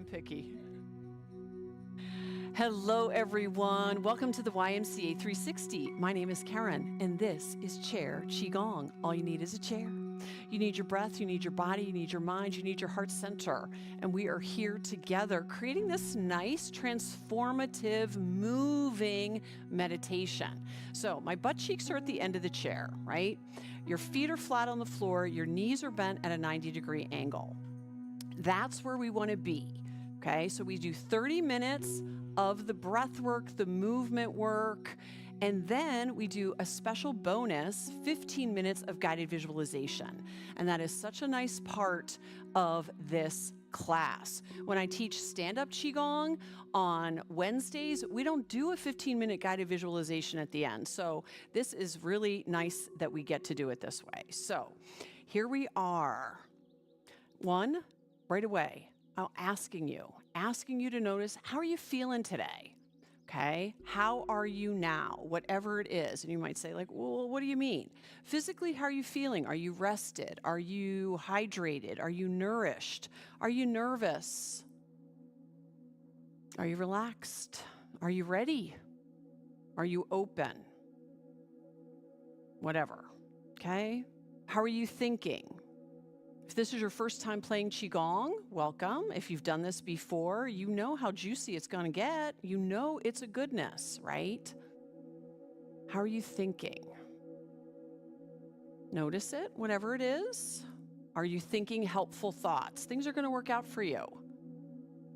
I'm picky. Hello, everyone. Welcome to the YMCA 360. My name is Karen, and this is Chair Qigong. All you need is a chair. You need your breath, you need your body, you need your mind, you need your heart center. And we are here together creating this nice, transformative, moving meditation. So my butt cheeks are at the end of the chair, right? Your feet are flat on the floor, your knees are bent at a 90-degree angle. That's where we want to be, okay? So we do 30 minutes of the breath work, the movement work, and then we do a special bonus 15 minutes of guided visualization. And that is such a nice part of this class. When I teach stand-up Qigong on Wednesdays, we don't do a 15-minute guided visualization at the end. So this is really nice that we get to do it this way. So here we are. One, right away, I'm asking you to notice, how are you feeling today? Okay, how are you now? Whatever it is. And you might say, like, well, what do you mean? Physically, how are you feeling? Are you rested? Are you hydrated? Are you nourished? Are you nervous? Are you relaxed? Are you ready? Are you open? Whatever. Okay, how are you thinking? If this is your first time playing Qigong, welcome. If you've done this before, you know how juicy it's going to get. You know it's a goodness, right? How are you thinking? Notice it, whatever it is. Are you thinking helpful thoughts? Things are going to work out for you.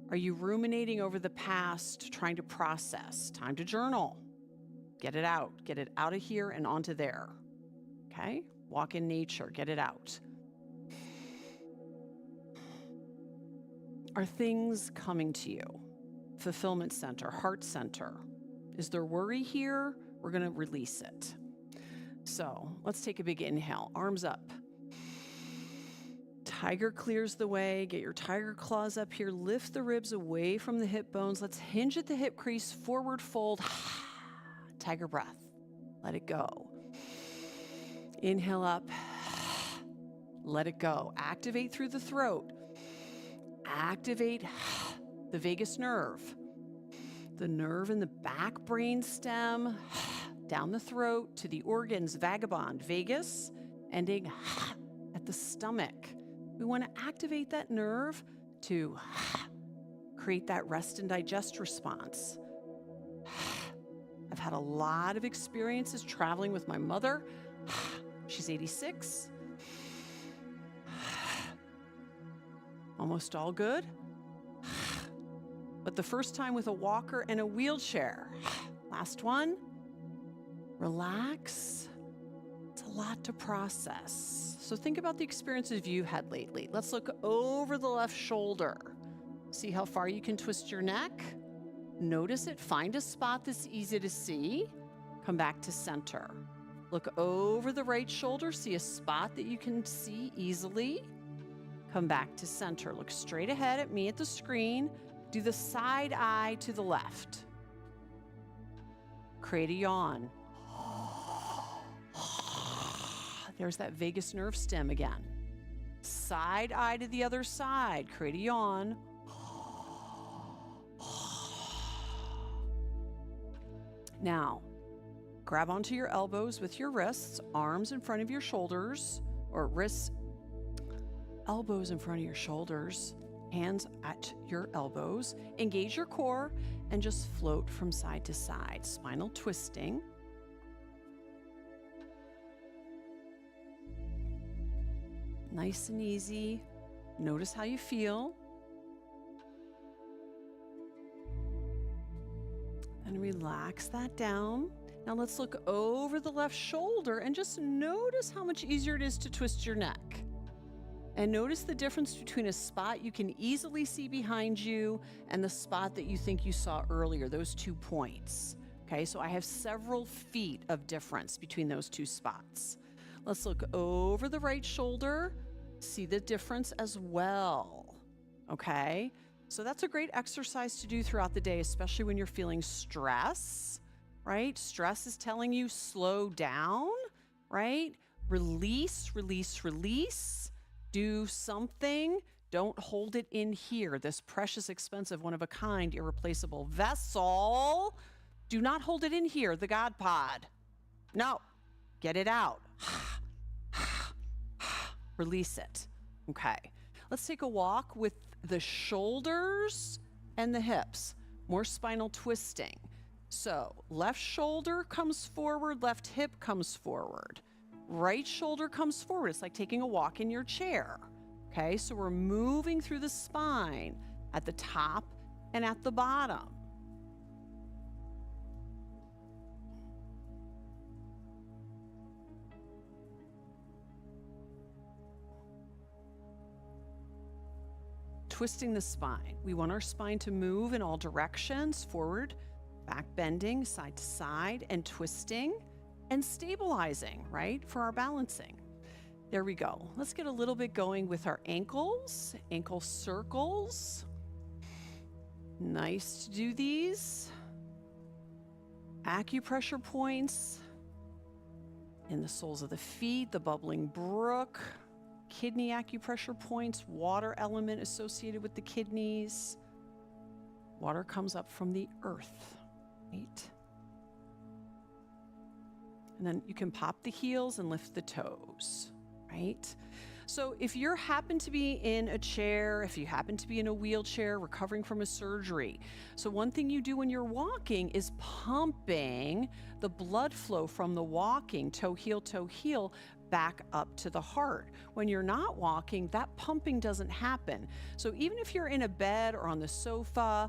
Are you ruminating over the past, trying to process? Time to journal. Get it out of here and onto there. Okay? Walk in nature, get it out. Are things coming to you? Fulfillment center, heart center. Is there worry here? We're going to release it. So let's take a big inhale. Arms up. Tiger clears the way. Get your tiger claws up here. Lift the ribs away from the hip bones. Let's hinge at the hip crease. Forward fold. Tiger breath. Let it go. Inhale up. Let it go. Activate through the throat. Activate the vagus nerve, the nerve in the back brain stem, down the throat to the organs, vagabond, vagus, ending at the stomach. We want to activate that nerve to create that rest and digest response. I've had a lot of experiences traveling with my mother. She's 86. Almost all good. But the first time with a walker and a wheelchair. Last one. Relax. It's a lot to process. So think about the experiences you've had lately. Let's look over the left shoulder. See how far you can twist your neck. Notice it. Find a spot that's easy to see. Come back to center. Look over the right shoulder. See a spot that you can see easily. Come back to center. Look straight ahead at me at the screen. Do the side eye to the left. Create a yawn. There's that vagus nerve stem again. Side eye to the other side. Create a yawn. Now, grab onto your elbows with your wrists, arms in front of your shoulders, or wrists, elbows in front of your shoulders, hands at your elbows. Engage your core and just float from side to side. Spinal twisting. Nice and easy. Notice how you feel. And relax that down. Now let's look over the left shoulder and just notice how much easier it is to twist your neck. And notice the difference between a spot you can easily see behind you and the spot that you think you saw earlier, those 2 points. Okay, so I have several feet of difference between those two spots. Let's look over the right shoulder, see the difference as well. Okay, so that's a great exercise to do throughout the day, especially when you're feeling stress, right? Stress is telling you slow down, right? Release, release, release. Do something Don't hold it in here, this precious, expensive, one-of-a-kind, irreplaceable vessel. Do not hold it in here, the God Pod. No, get it out. Release it. Okay, let's take a walk with the shoulders and the hips. More spinal twisting. So left shoulder comes forward, left hip comes forward. Right shoulder comes forward. It's like taking a walk in your chair. Okay, so we're moving through the spine at the top and at the bottom. Twisting the spine. We want our spine to move in all directions, forward, back bending, side to side, and twisting and stabilizing, right, for our balancing. There we go. Let's get a little bit going with our ankles, ankle circles. Nice to do these. Acupressure points in the soles of the feet, the bubbling brook. Kidney acupressure points, water element associated with the kidneys. Water comes up from the earth, right? And then you can pop the heels and lift the toes, right? So if you happen to be in a chair, if you happen to be in a wheelchair recovering from a surgery, so one thing you do when you're walking is pumping the blood flow from the walking, toe heel, back up to the heart. When you're not walking, that pumping doesn't happen. So even if you're in a bed or on the sofa,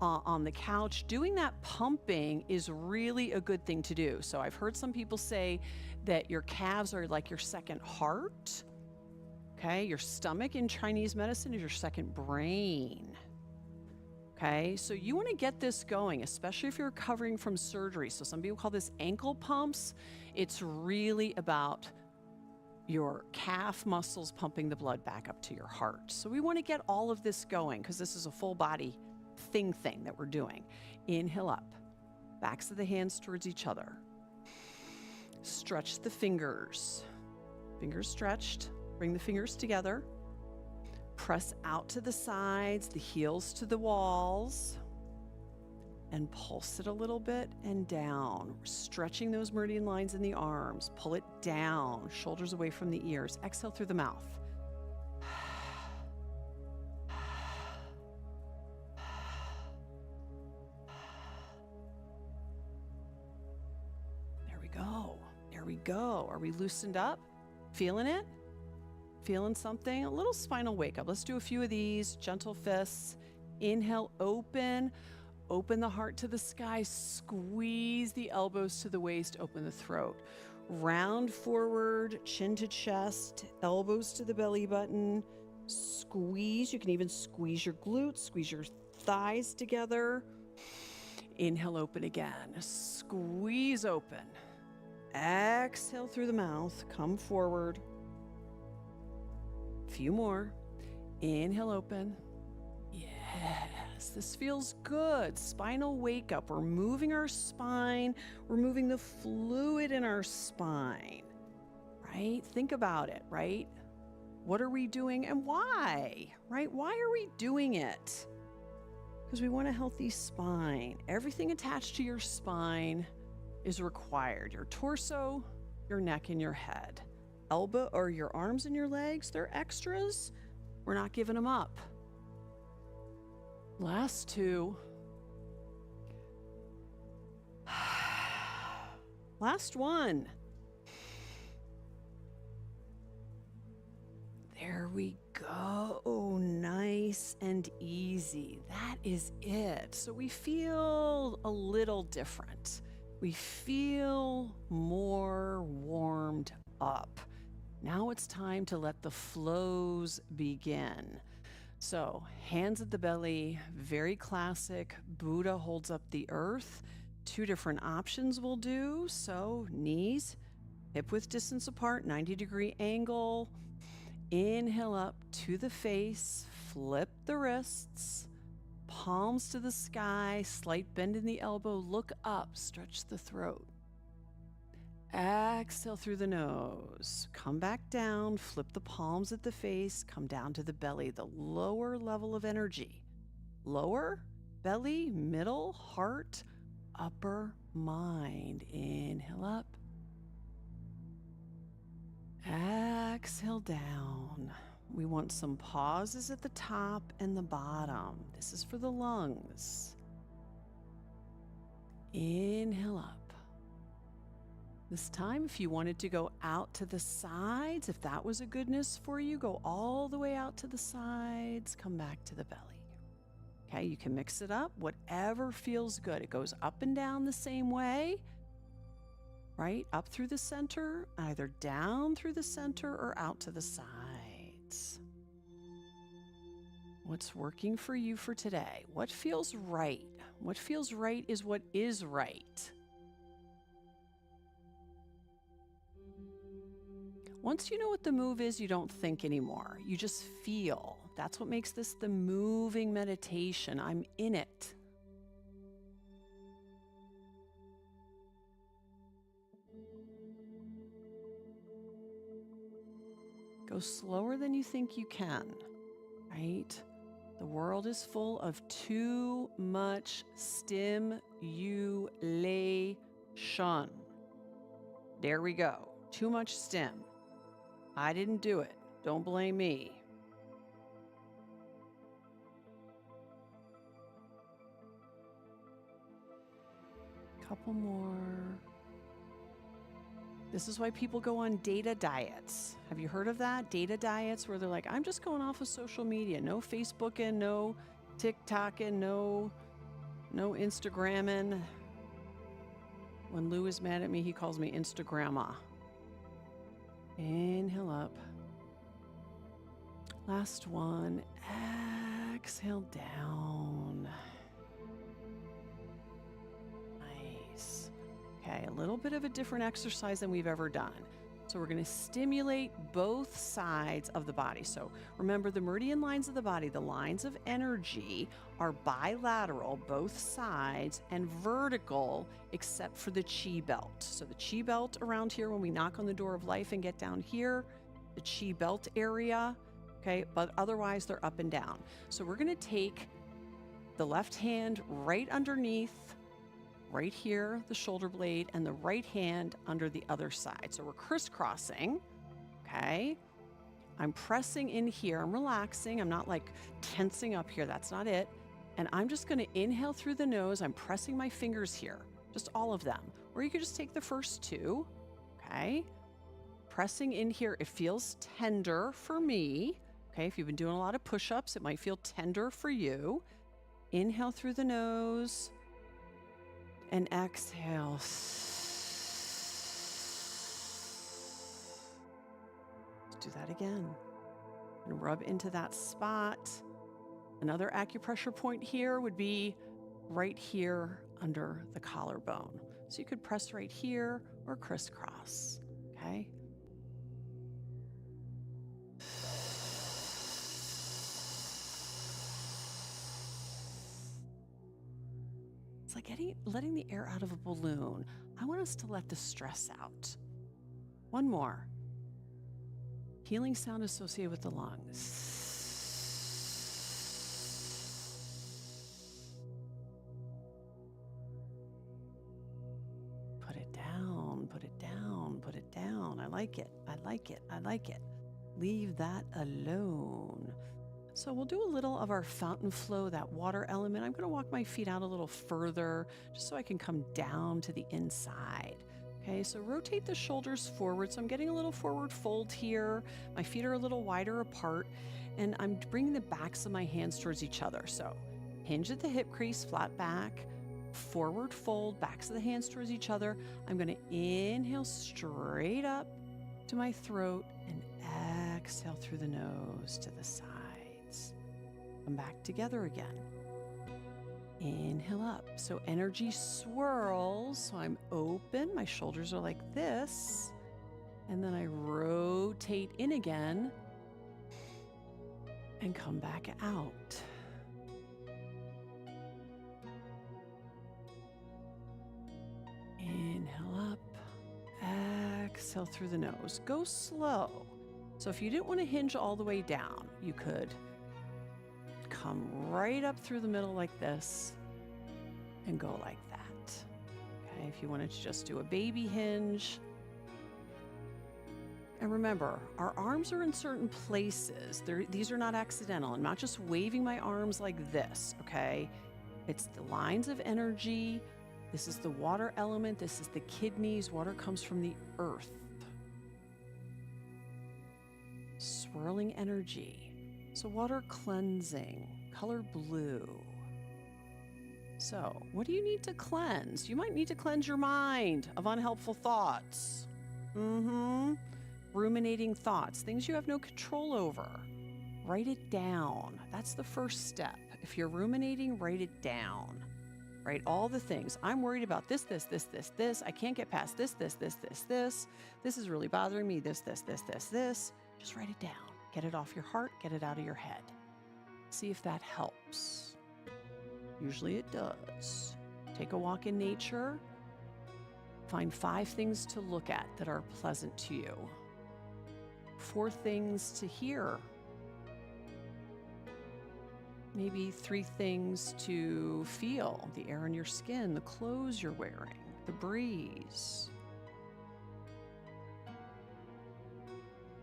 on the couch, doing that pumping is really a good thing to do. So I've heard some people say that your calves are like your second heart. Okay, your stomach in Chinese medicine is your second brain. Okay, so you want to get this going, especially if you're recovering from surgery. So some people call this ankle pumps. It's really about your calf muscles pumping the blood back up to your heart. So we want to get all of this going because this is a full body thing that we're doing. Inhale up, backs of the hands towards each other. Stretch the fingers. Fingers stretched. Bring the fingers together. Press out to the sides, the heels to the walls. And pulse it a little bit and down. Stretching those meridian lines in the arms. Pull it down, shoulders away from the ears. Exhale through the mouth. There we go. There we go. Are we loosened up? Feeling it? Feeling something? A little spinal wake up. Let's do a few of these. Gentle fists. Inhale, open. Open the heart to the sky. Squeeze the elbows to the waist. Open the throat. Round forward, chin to chest, elbows to the belly button. Squeeze. You can even squeeze your glutes, squeeze your thighs together. Inhale, open again. Squeeze open. Exhale through the mouth. Come forward. Few more. Inhale, open. Yes, this feels good. Spinal wake up. We're moving our spine. We're moving the fluid in our spine, right? Think about it, right? What are we doing and why, right? Why are we doing it? Because we want a healthy spine. Everything attached to your spine is required. Your torso, your neck, and your head. Elbow or your arms and your legs, they're extras. We're not giving them up. Last two. Last one. There we go. Nice and easy. That is it. So we feel a little different. We feel more warmed up. Now it's time to let the flows begin. So hands at the belly, very classic. Buddha holds up the earth. Two different options we'll do. So knees, hip width distance apart, 90-degree angle. Inhale up to the face, flip the wrists, palms to the sky, slight bend in the elbow, look up, stretch the throat. Exhale through the nose. Come back down, flip the palms at the face, come down to the belly, the lower level of energy. Lower, belly, middle, heart, upper mind. Inhale up. Exhale down. We want some pauses at the top and the bottom. This is for the lungs. Inhale up. This time, if you wanted to go out to the sides, if that was a goodness for you, go all the way out to the sides, come back to the belly. Okay, you can mix it up, whatever feels good. It goes up and down the same way, right? Up through the center, either down through the center or out to the sides. What's working for you for today? What feels right? What feels right is what is right. Once you know what the move is, you don't think anymore. You just feel. That's what makes this the moving meditation. I'm in it. Go slower than you think you can, right? The world is full of too much stimulation. There we go. Too much stim. I didn't do it. Don't blame me. Couple more. This is why people go on data diets. Have you heard of that? Data diets where they're like, I'm just going off of social media. No Facebooking, no TikToking, no Instagramming. When Lou is mad at me, he calls me Instagramma. Inhale up. Last one. Exhale down. Nice. Okay, a little bit of a different exercise than we've ever done. So we're going to stimulate both sides of the body. So remember, the meridian lines of the body, the lines of energy, are bilateral, both sides, and vertical, except for the chi belt. So the chi belt around here, when we knock on the door of life and get down here, the chi belt area, okay, but otherwise they're up and down. So we're going to take the left hand right underneath, right here, the shoulder blade, and the right hand under the other side. So we're crisscrossing, okay? I'm pressing in here, I'm relaxing, I'm not like tensing up here, that's not it. And I'm just gonna inhale through the nose, I'm pressing my fingers here, just all of them. Or you could just take the first two, okay? Pressing in here, it feels tender for me, okay? If you've been doing a lot of push-ups, it might feel tender for you. Inhale through the nose, and exhale. Let's do that again. And rub into that spot. Another acupressure point here would be right here under the collarbone. So you could press right here or crisscross, okay? It's like letting the air out of a balloon. I want us to let the stress out. One more. Healing sound associated with the lungs. Put it down, put it down, put it down. I like it, I like it, I like it. Leave that alone. So we'll do a little of our fountain flow, that water element. I'm going to walk my feet out a little further just so I can come down to the inside. Okay, so rotate the shoulders forward. So I'm getting a little forward fold here. My feet are a little wider apart, and I'm bringing the backs of my hands towards each other. So hinge at the hip crease, flat back, forward fold, backs of the hands towards each other. I'm going to inhale straight up to my throat and exhale through the nose to the side. Come back together again. Inhale up. So energy swirls. So I'm open. My shoulders are like this. And then I rotate in again and come back out. Inhale up. exhale through the nose. Go slow. So if you didn't want to hinge all the way down, you could come right up through the middle like this and go like that. Okay, if you wanted to just do a baby hinge. And remember, our arms are in certain places. These are not accidental. I'm not just waving my arms like this, okay? It's the lines of energy. This is the water element. This is the kidneys. Water comes from the earth. Swirling energy. So water cleansing, color blue. So what do you need to cleanse? You might need to cleanse your mind of unhelpful thoughts. Ruminating thoughts, things you have no control over. Write it down. That's the first step. If you're ruminating, write it down. Write all the things. I'm worried about this. I can't get past this. This is really bothering me. This. Just write it down. Get it off your heart. Get it out of your head. See if that helps. Usually it does. Take a walk in nature. Find 5 things to look at that are pleasant to you. 4 things to hear. Maybe 3 things to feel. The air in your skin, the clothes you're wearing, the breeze.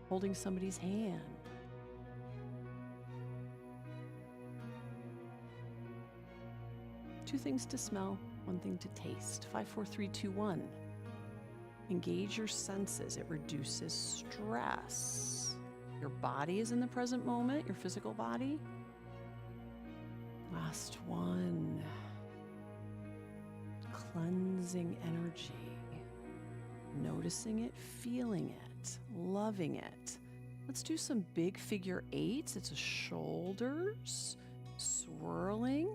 Holding somebody's hand. Two things to smell, 1 thing to taste. 5, 4, 3, 2, 1. Engage your senses. It reduces stress. Your body is in the present moment, your physical body. Last one. Cleansing energy. Noticing it, feeling it, loving it. Let's do some big figure 8s. It's a shoulders, swirling.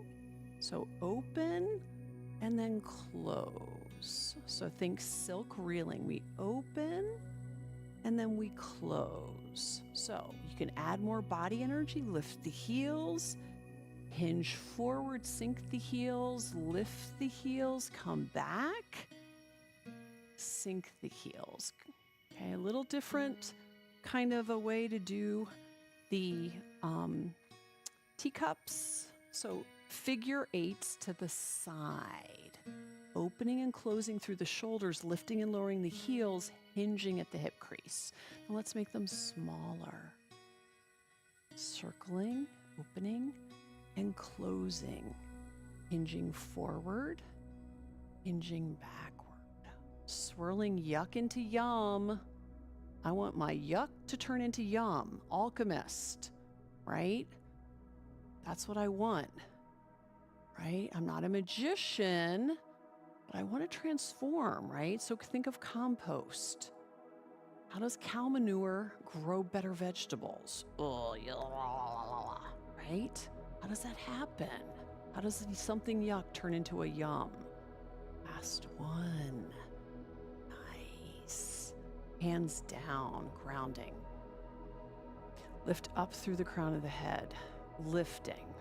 So open and then close. So think silk reeling. We open and then we close. So you can add more body energy, lift the heels, hinge forward, sink the heels, lift the heels, come back, sink the heels. Okay, a little different kind of a way to do the teacups. So figure 8s to the side, opening and closing through the shoulders, lifting and lowering the heels, hinging at the hip crease. Now let's make them smaller. Circling, opening, and closing. Hinging forward, hinging backward. Swirling yuck into yum. I want my yuck to turn into yum. Alchemist, right? That's what I want, right? I'm not a magician, but I want to transform, right? So think of compost. How does cow manure grow better vegetables? Oh, yeah, right? How does that happen? How does something yuck turn into a yum? Last one. Nice. Hands down, grounding. Lift up through the crown of the head. Lifting.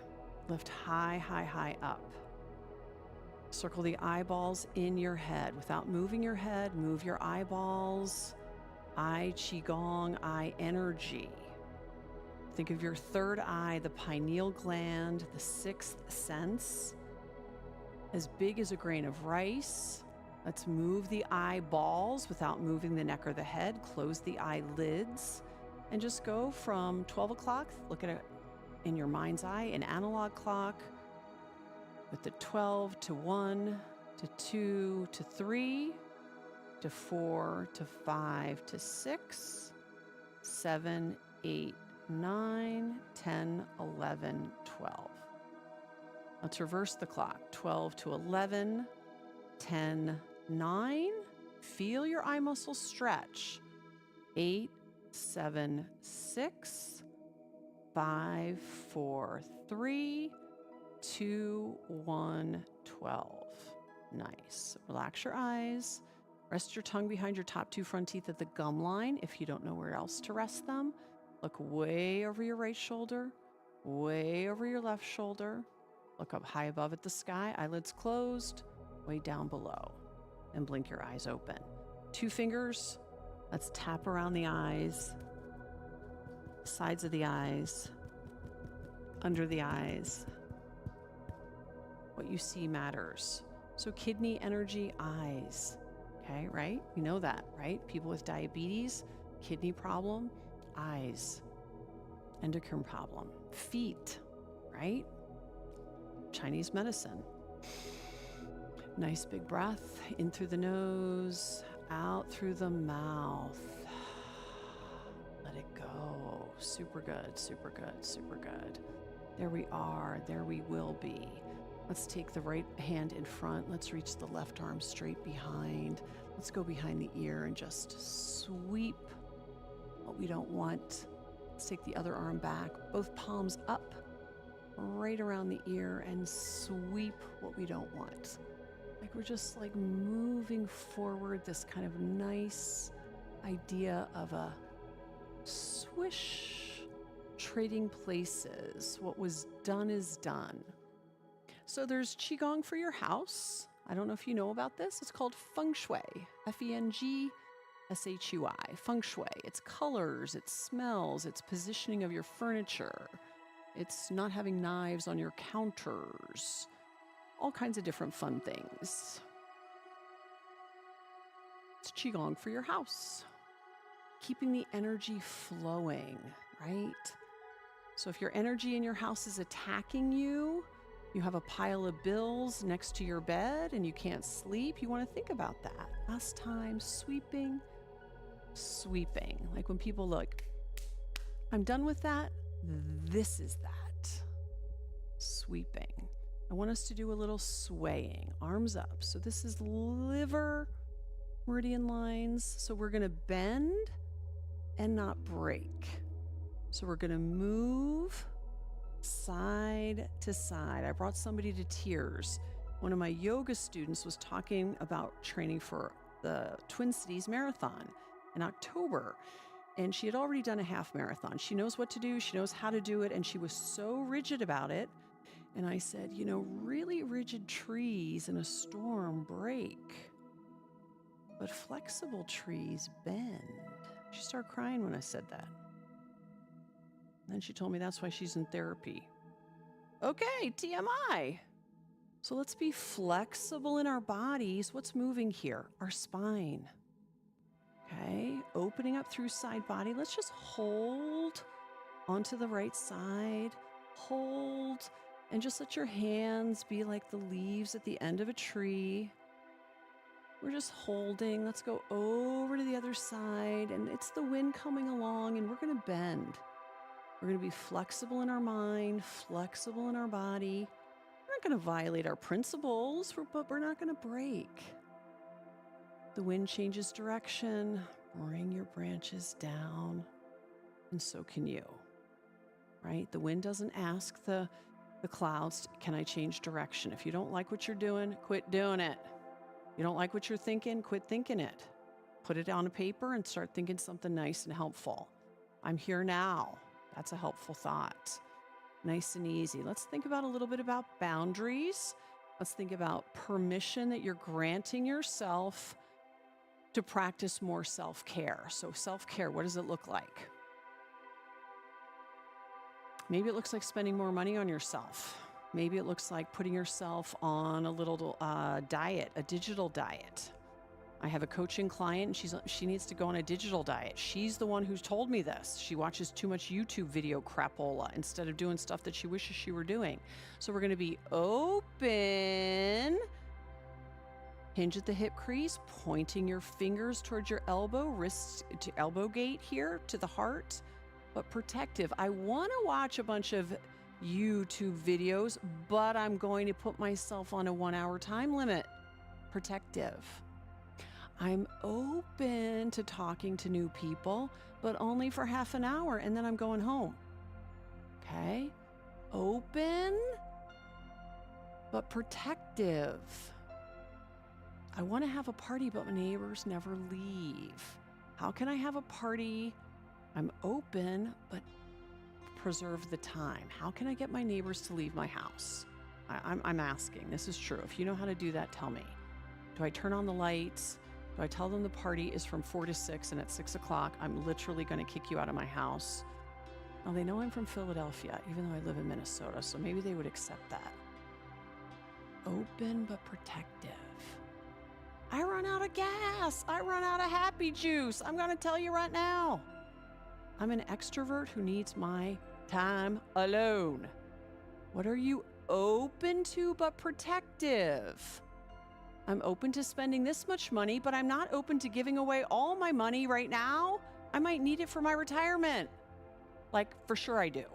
Lift high, high, high up. Circle the eyeballs in your head. Without moving your head, move your eyeballs. Eye Qigong, eye energy. Think of your third eye, the pineal gland, the 6th sense, as big as a grain of rice. Let's move the eyeballs without moving the neck or the head. Close the eyelids and just go from 12 o'clock. Look at it in your mind's eye, an analog clock with the 12 to 1 to 2 to 3 to 4 to 5 to 6, 7, 8, 9, 10, 11, 12. Let's reverse the clock. 12 to 11, 10, 9. Feel your eye muscles stretch. 8, 7, 6, 5, 4, 3, 2, 1, 12. Nice. Relax your eyes. Rest your tongue behind your top 2 front teeth at the gum line if you don't know where else to rest them. Look way over your right shoulder, way over your left shoulder. Look up high above at the sky, eyelids closed, way down below. And blink your eyes open. 2 fingers Let's tap around the eyes, sides of the eyes, under the eyes. What you see matters. So kidney energy, eyes. Okay, right? You know that, right? People with diabetes, kidney problem, eyes. Endocrine problem, feet, right? Chinese medicine. Nice big breath in through the nose, out through the mouth. Let it go. Super good, super good, super good. There we are. There we will be. Let's take the right hand in front. Let's reach the left arm straight behind. Let's go behind the ear and just sweep what we don't want. Let's take the other arm back, both palms up, right around the ear, and sweep what we don't want. Like we're just like moving forward, this kind of nice idea of a swish, trading places. What was done is done. So there's Qigong for your house. I don't know if you know about this. It's called Feng Shui, Feng Shui, Feng Shui. It's colors, it's smells, it's positioning of your furniture. It's not having knives on your counters. All kinds of different fun things. It's Qigong for your house. Keeping the energy flowing, right? So if your energy in your house is attacking you, you have a pile of bills next to your bed and you can't sleep, you want to think about that. Last time, sweeping. Like when people look, I'm done with that. This is that. Sweeping. I want us to do a little swaying, arms up. So this is liver meridian lines. So we're going to bend and not break. So we're going to move side to side. I brought somebody to tears. One of my yoga students was talking about training for the Twin Cities Marathon in October. And she had already done a half marathon. She knows what to do. She knows how to do it. And she was so rigid about it. And I said, you know, really rigid trees in a storm break, but flexible trees bend. She started crying when I said that. And then she told me that's why she's in therapy. Okay, TMI. So let's be flexible in our bodies. What's moving here? Our spine. Okay, opening up through side body. Let's just hold onto the right side. Hold, and just let your hands be like the leaves at the end of a tree. We're just holding. Let's go over to the other side, and it's the wind coming along, and we're going to bend. We're going to be flexible in our mind, flexible in our body. We're not going to violate our principles, but we're not going to break. The wind changes direction. Bring your branches down, and so can you, right? The wind doesn't ask the clouds, can I change direction? If you don't like what you're doing, quit doing it. You don't like what you're thinking, quit thinking it. Put it on a paper and start thinking something nice and helpful. I'm here now. That's a helpful thought. Nice and easy. Let's think about a little bit about boundaries. Let's think about permission that you're granting yourself to practice more self-care. So self-care, what does it look like? Maybe it looks like spending more money on yourself. Maybe it looks like putting yourself on a little diet, a digital diet. I have a coaching client, and she needs to go on a digital diet. She's the one who's told me this. She watches too much YouTube video crapola instead of doing stuff that she wishes she were doing. So we're going to be open, hinge at the hip crease, pointing your fingers towards your elbow, wrist to elbow gate here to the heart, but protective. I want to watch a bunch of YouTube videos, but I'm going to put myself on a 1-hour time limit. Protective. I'm open to talking to new people, but only for half an hour, and then I'm going home. Okay? Open, but protective. I want to have a party, but my neighbors never leave. How can I have a party? I'm open, but preserve the time. How can I get my neighbors to leave my house? I'm asking. This is true. If you know how to do that, tell me. Do I turn on the lights? Do I tell them the party is from 4 to 6 and at 6 o'clock, I'm literally going to kick you out of my house? Now, they know I'm from Philadelphia, even though I live in Minnesota, so maybe they would accept that. Open but protective. I run out of gas. I run out of happy juice. I'm going to tell you right now. I'm an extrovert who needs my time alone. What are you open to but protective? I'm open to spending this much money, but I'm not open to giving away all my money right now. I might need it for my retirement. Like, for sure I do.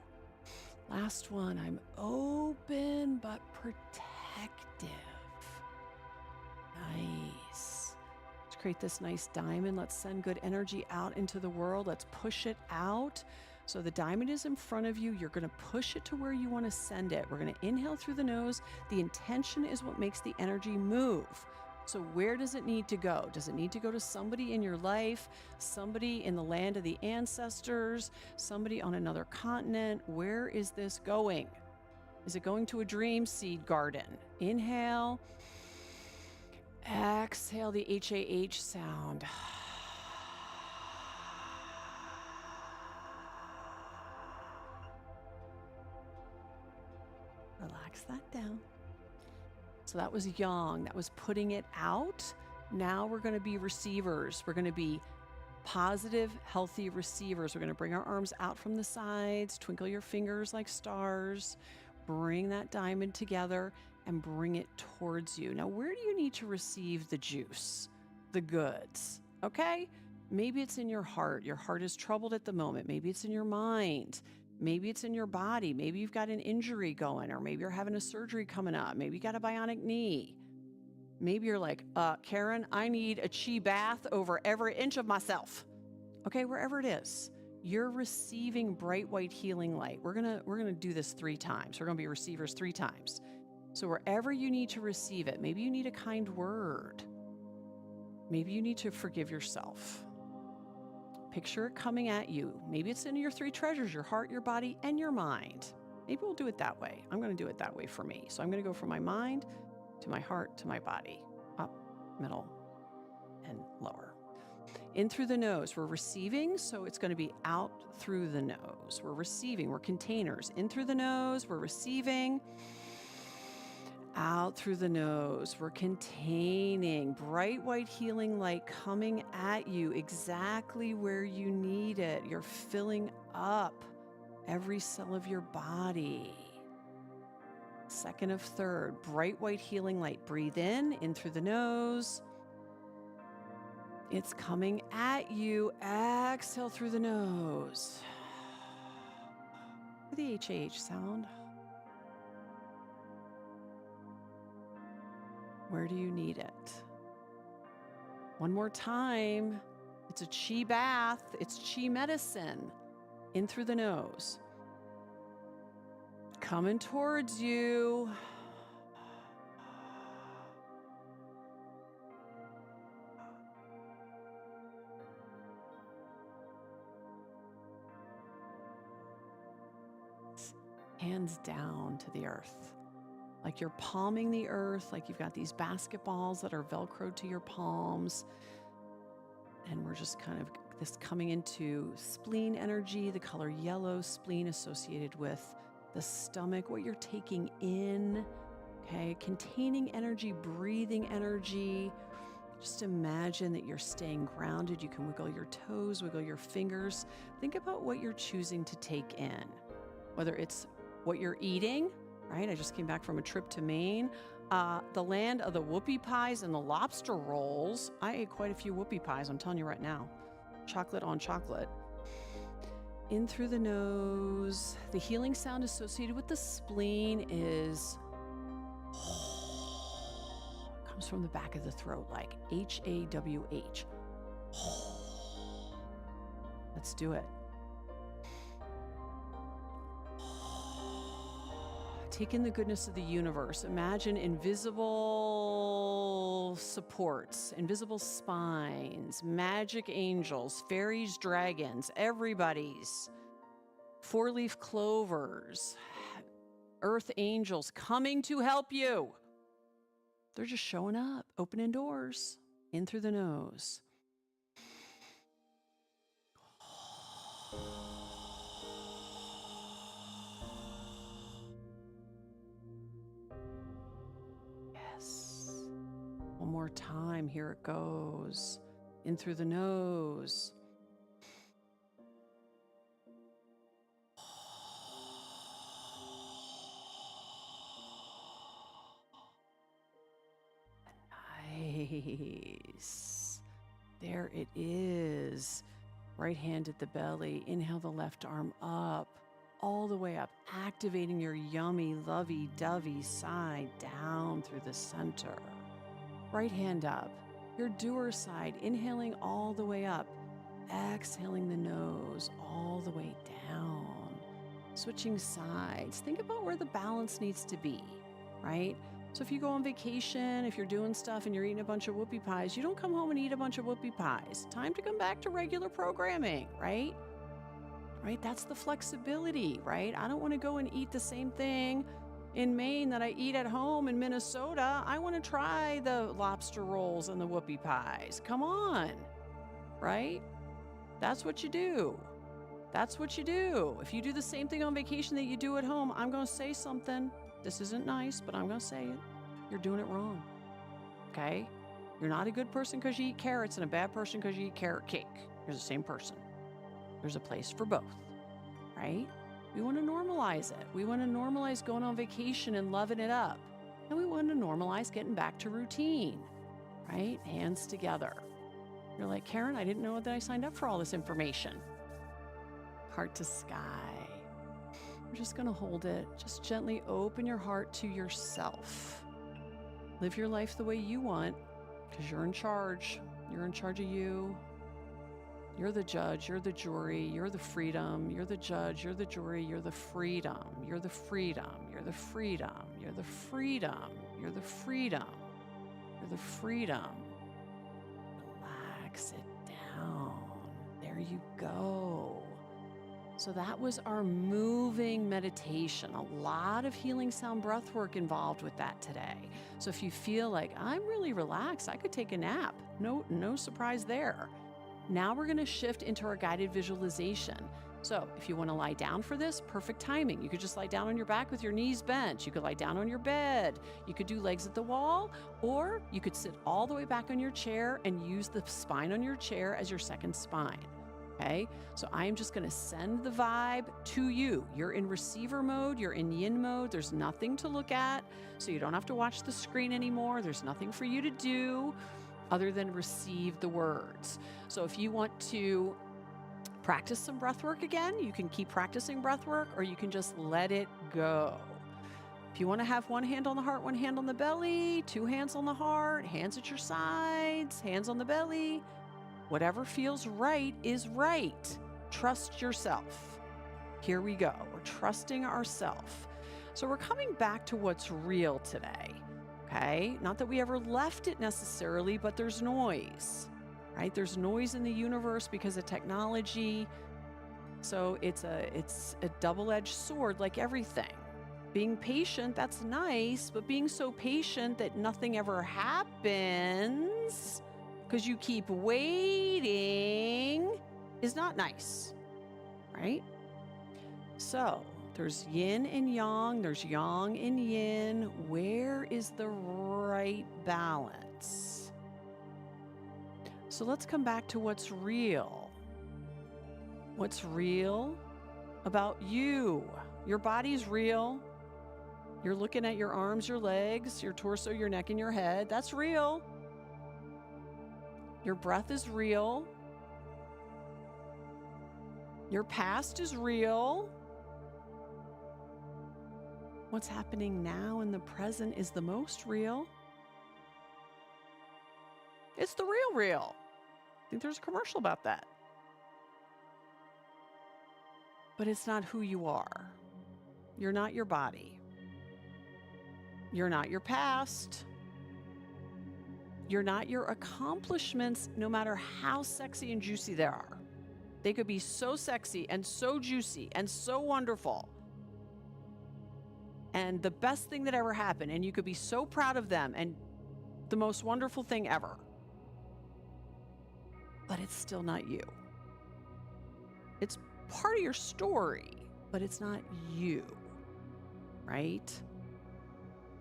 Last one, I'm open but protective. Nice. Let's create this nice diamond. Let's send good energy out into the world. Let's push it out. So the diamond is in front of you. You're going to push it to where you want to send it. We're going to inhale through the nose. The intention is what makes the energy move. So where does it need to go? Does it need to go to somebody in your life, somebody in the land of the ancestors, somebody on another continent? Where is this going? Is it going to a dream seed garden? Inhale. Exhale the HAH sound. Relax that down. So that was yang. That was putting it out. Now we're going to be receivers. We're going to be positive, healthy receivers. We're going to bring our arms out from the sides, twinkle your fingers like stars, bring that diamond together and bring it towards you. Now, where do you need to receive the juice, the goods? Okay? Maybe it's in your heart. Your heart is troubled at the moment. Maybe it's in your mind. Maybe it's in your body. Maybe you've got an injury going, or maybe you're having a surgery coming up. Maybe you got a bionic knee. Maybe you're like, Karen, I need a chi bath over every inch of myself. Okay, wherever it is, you're receiving bright white healing light. We're gonna do this 3 times. We're gonna be receivers 3 times. So wherever you need to receive it, maybe you need a kind word. Maybe you need to forgive yourself. Picture it coming at you. Maybe it's in your 3 treasures, your heart, your body, and your mind. Maybe we'll do it that way. I'm going to do it that way for me. So I'm going to go from my mind to my heart to my body, up, middle, and lower. In through the nose, we're receiving, so it's going to be out through the nose. We're receiving, we're containers. In through the nose, we're receiving. Out through the nose, we're containing bright white healing light coming at you exactly where you need it. You're filling up every cell of your body. Second of third, bright white healing light. Breathe in through the nose. It's coming at you. Exhale through the nose. The HAH sound. Where do you need it? One more time. It's a chi bath. It's chi medicine. In through the nose. Coming towards you. Hands down to the earth. Like you're palming the earth, like you've got these basketballs that are Velcroed to your palms. And we're just kind of this coming into spleen energy, the color yellow, spleen associated with the stomach, what you're taking in, okay? Containing energy, breathing energy. Just imagine that you're staying grounded. You can wiggle your toes, wiggle your fingers. Think about what you're choosing to take in, whether it's what you're eating, right? I just came back from a trip to Maine. The land of the whoopie pies and the lobster rolls. I ate quite a few whoopie pies, I'm telling you right now. Chocolate on chocolate. In through the nose. The healing sound associated with the spleen is comes from the back of the throat, like H-A-W-H. Let's do it. Take in the goodness of the universe. Imagine invisible supports, invisible spines, magic angels, fairies, dragons, everybody's, 4-leaf clovers, earth angels coming to help you. They're just showing up, opening doors. In through the nose. Yes. One more time. Here it goes. In through the nose. Nice. There it is. Right hand at the belly. Inhale the left arm up, all the way up, activating your yummy, lovey-dovey side down through the center. Right hand up, your doer side, inhaling all the way up, exhaling the nose all the way down. Switching sides. Think about where the balance needs to be, right? So if you go on vacation, if you're doing stuff and you're eating a bunch of whoopie pies, you don't come home and eat a bunch of whoopie pies. Time to come back to regular programming, right? Right? That's the flexibility, right? I don't want to go and eat the same thing in Maine that I eat at home in Minnesota. I want to try the lobster rolls and the whoopie pies. Come on, right? That's what you do. That's what you do. If you do the same thing on vacation that you do at home, I'm going to say something. This isn't nice, but I'm going to say it. You're doing it wrong. Okay? You're not a good person because you eat carrots and a bad person because you eat carrot cake. You're the same person. There's a place for both, right? We want to normalize it. We want to normalize going on vacation and loving it up. And we want to normalize getting back to routine, right? Hands together. You're like, Karen, I didn't know that I signed up for all this information. Heart to sky. We're just going to hold it. Just gently open your heart to yourself. Live your life the way you want because you're in charge. You're in charge of you. You're the judge. You're the jury. You're the freedom. You're the judge. You're the jury. You're the freedom. You're the freedom. You're the freedom. You're the freedom. You're the freedom. You're the freedom. Relax it down. There you go. So that was our moving meditation. A lot of healing sound breath work involved with that today. So if you feel like I'm really relaxed, I could take a nap. No surprise there. Now we're going to shift into our guided visualization. So if you want to lie down for this, perfect timing. You could just lie down on your back with your knees bent. You could lie down on your bed. You could do legs at the wall, or you could sit all the way back on your chair and use the spine on your chair as your second spine. Okay, so I am just going to send the vibe to you. You're in receiver mode. You're in yin mode. There's nothing to look at, so you don't have to watch the screen anymore. There's nothing for you to do other than receive the words. So if you want to practice some breath work again, you can keep practicing breath work, or you can just let it go. If you want to have one hand on the heart, one hand on the belly, two hands on the heart, hands at your sides, hands on the belly. Whatever feels right is right. Trust yourself. Here we go. We're trusting ourselves. So we're coming back to what's real today. Okay? Not that we ever left it necessarily, but there's noise, right? There's noise in the universe because of technology. So it's a double-edged sword like everything. Being patient, that's nice, but being so patient that nothing ever happens because you keep waiting is not nice, right? So there's yin and yang, there's yang and yin. Where is the right balance? So let's come back to what's real. What's real about you? Your body's real. You're looking at your arms, your legs, your torso, your neck, and your head. That's real. Your breath is real. Your past is real. What's happening now in the present is the most real. It's the real. I think there's a commercial about that. But it's not who you are. You're not your body. You're not your past. You're not your accomplishments, no matter how sexy and juicy they are. They could be so sexy and so juicy and so wonderful. And the best thing that ever happened, and you could be so proud of them and the most wonderful thing ever. but it's still not you. It's part of your story, but it's not you, right?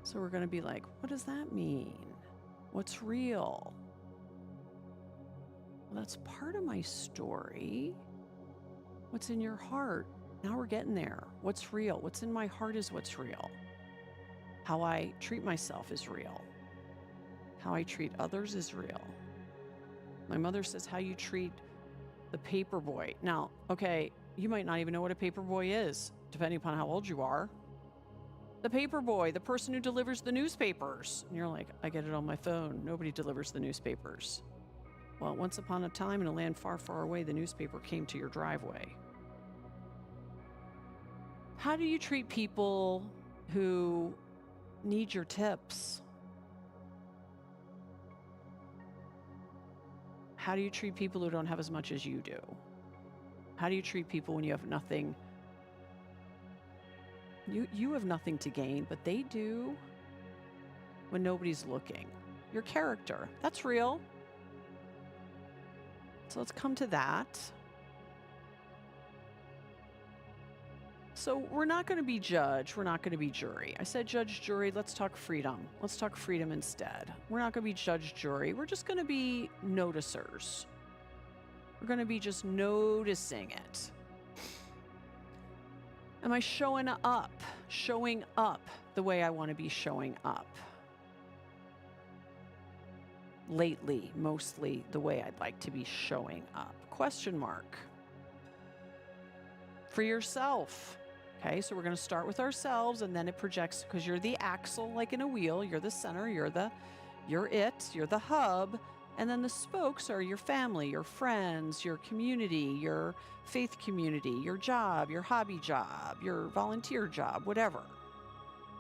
So we're going to be like, what does that mean? What's real? Well, that's part of my story. What's in your heart? Now we're getting there. What's real? What's in my heart is what's real. How I treat myself is real. How I treat others is real. My mother says how you treat the paper boy. Now, okay, you might not even know what a paper boy is, depending upon how old you are. The paper boy, the person who delivers the newspapers. And you're like, I get it on my phone. Nobody delivers the newspapers. Well, once upon a time in a land far, far away, the newspaper came to your driveway. How do you treat people who need your tips? How do you treat people who don't have as much as you do? How do you treat people when you have nothing? You have nothing to gain, but they do when nobody's looking. Your character, that's real. So let's come to that. So we're not going to be judge. We're not going to be jury. I said judge, jury. Let's talk freedom. Let's talk freedom instead. We're not going to be judge, jury. We're just going to be noticers. We're going to be just noticing it. Am I showing up the way I want to be showing up? Lately, mostly the way I'd like to be showing up. Question mark. For yourself. Okay, so we're going to start with ourselves, and then it projects, because you're the axle like in a wheel. You're the center. You're the hub. And then the spokes are your family, your friends, your community, your faith community, your job, your hobby job, your volunteer job, whatever.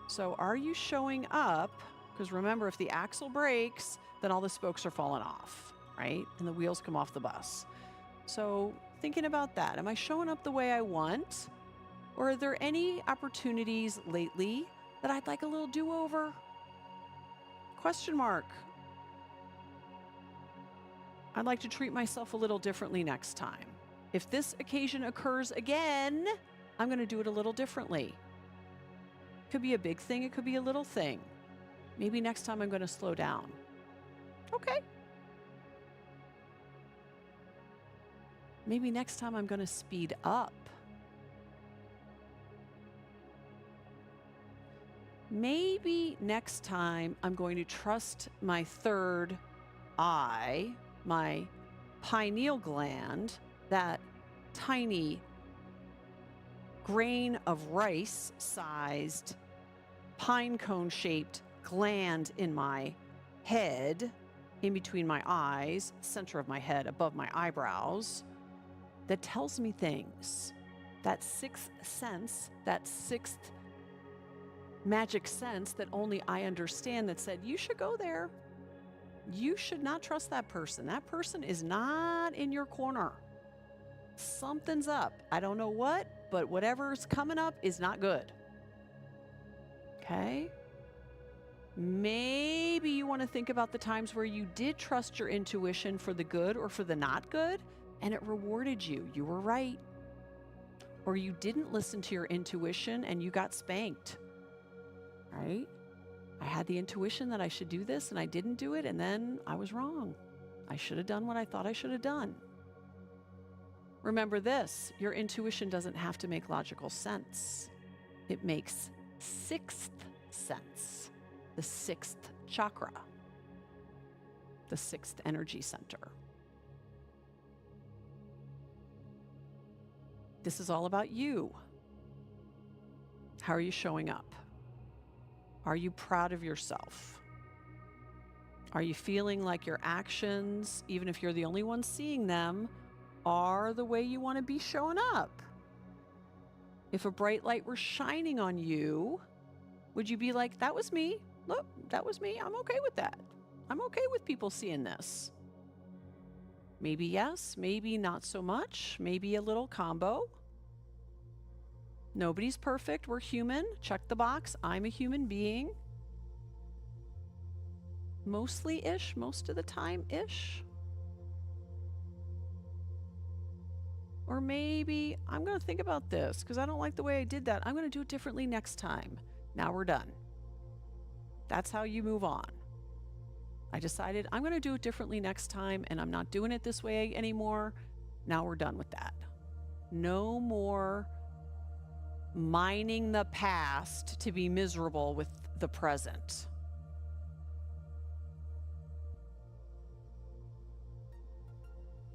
So are you showing up? Because remember, if the axle breaks, then all the spokes are falling off, right? And the wheels come off the bus. So thinking about that, am I showing up the way I want? Or are there any opportunities lately that I'd like a little do-over? Question mark. I'd like to treat myself a little differently next time. If this occasion occurs again, I'm going to do it a little differently. It could be a big thing. It could be a little thing. Maybe next time I'm going to slow down. Okay. Maybe next time I'm going to speed up. Maybe next time I'm going to trust my third eye, my pineal gland, that tiny grain of rice sized pine cone shaped gland in my head, in between my eyes, center of my head, above my eyebrows, that tells me things. That sixth sense, that sixth magic sense that only I understand, that said, you should go there. You should not trust that person. That person is not in your corner. Something's up. I don't know what, but whatever's coming up is not good. Okay? Maybe you want to think about the times where you did trust your intuition for the good or for the not good, and it rewarded you. You were right. Or you didn't listen to your intuition and you got spanked. Right? I had the intuition that I should do this and I didn't do it, and then I was wrong. I should have done what I thought I should have done. Remember this, your intuition doesn't have to make logical sense. It makes sixth sense, the sixth chakra, the sixth energy center. This is all about you. How are you showing up? Are you proud of yourself? Are you feeling like your actions, even if you're the only one seeing them, are the way you want to be showing up? If a bright light were shining on you, would you be like, that was me? Look, that was me. I'm okay with that. I'm okay with people seeing this. Maybe yes, maybe not so much, maybe a little combo. Nobody's perfect. We're human. Check the box. I'm a human being. Mostly-ish, most of the time-ish. Or maybe I'm going to think about this because I don't like the way I did that. I'm going to do it differently next time. Now we're done. That's how you move on. I decided I'm going to do it differently next time, and I'm not doing it this way anymore. Now we're done with that. No more mining the past to be miserable with the present.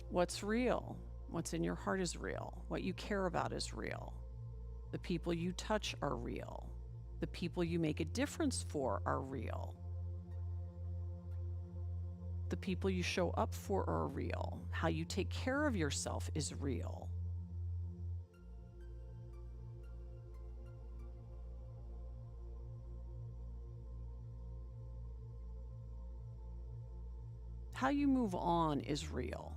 What's real? What's in your heart is real. What you care about is real. The people you touch are real. The people you make a difference for are real. The people you show up for are real. How you take care of yourself is real. How you move on is real.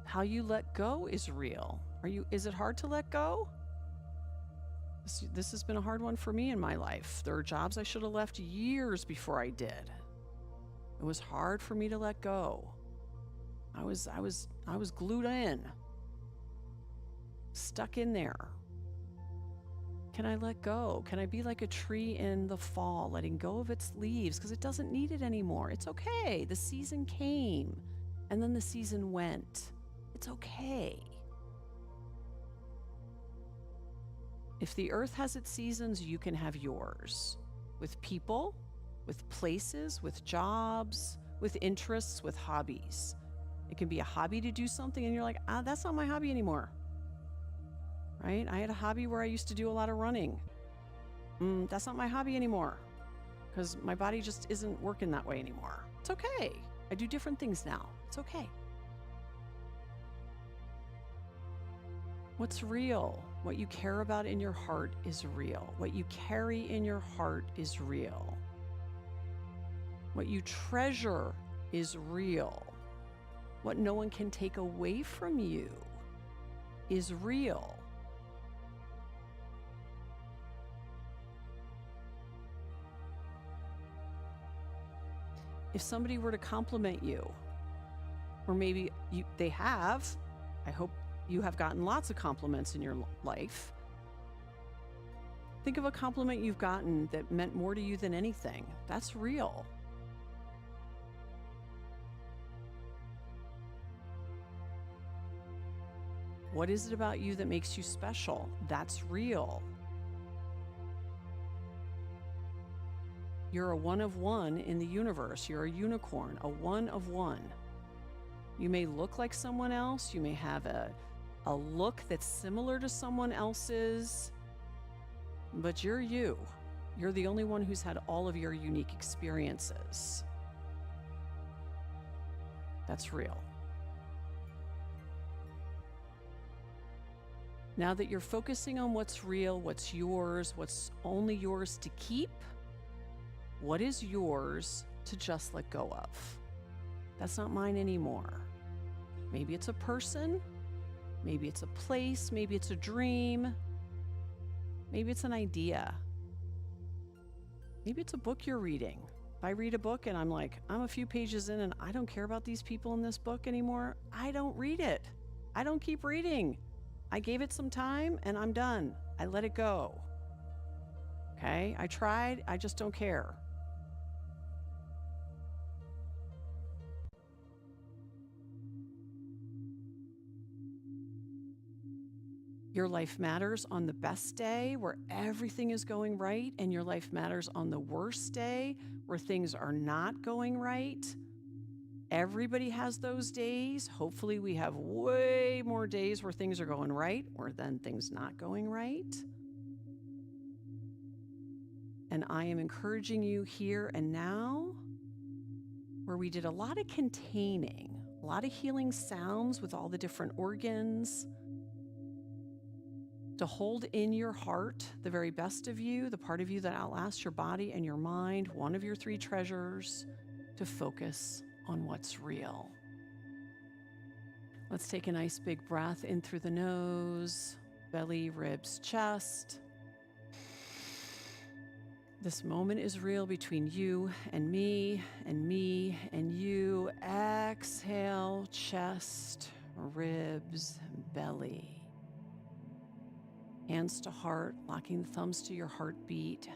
How you let go is real. Is it hard to let go? This has been a hard one for me in my life. There are jobs I should have left years before I did. It was hard for me to let go. I was glued in, stuck in there. Can I let go? Can I be like a tree in the fall, letting go of its leaves because it doesn't need it anymore? It's okay. The season came and then the season went. It's okay. If the earth has its seasons, you can have yours. With people, with places, with jobs, with interests, with hobbies. It can be a hobby to do something and you're like, that's not my hobby anymore. Right? I had a hobby where I used to do a lot of running. That's not my hobby anymore because my body just isn't working that way anymore. It's okay. I do different things now. It's okay. What's real? What you care about in your heart is real. What you carry in your heart is real. What you treasure is real. What no one can take away from you is real. If somebody were to compliment you, or maybe they have, I hope you have gotten lots of compliments in your life. Think of a compliment you've gotten that meant more to you than anything. That's real. What is it about you that makes you special? That's real. You're a one of one in the universe. You're a unicorn, a one of one. You may look like someone else. You may have a look that's similar to someone else's, but you're you. You're the only one who's had all of your unique experiences. That's real. Now that you're focusing on what's real, what's yours, what's only yours to keep, what is yours to just let go of? That's not mine anymore. Maybe it's a person, maybe it's a place, maybe it's a dream, maybe it's an idea. Maybe it's a book you're reading. If I read a book and I'm like, I'm a few pages in and I don't care about these people in this book anymore, I don't read it. I don't keep reading. I gave it some time and I'm done. I let it go. Okay? I tried, I just don't care. Your life matters on the best day where everything is going right, and your life matters on the worst day where things are not going right. Everybody has those days. Hopefully we have way more days where things are going right or than things not going right. And I am encouraging you here and now, where we did a lot of containing, a lot of healing sounds with all the different organs, to hold in your heart the very best of you, the part of you that outlasts your body and your mind, one of your three treasures, to focus on what's real. Let's take a nice big breath in through the nose, belly, ribs, chest. This moment is real between you and me and you. Exhale, chest, ribs, belly. Hands to heart, locking the thumbs to your heartbeat.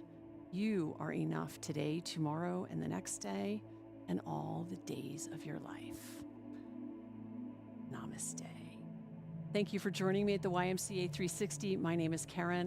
You are enough today, tomorrow, and the next day, and all the days of your life. Namaste. Thank you for joining me at the YMCA 360. My name is Karen.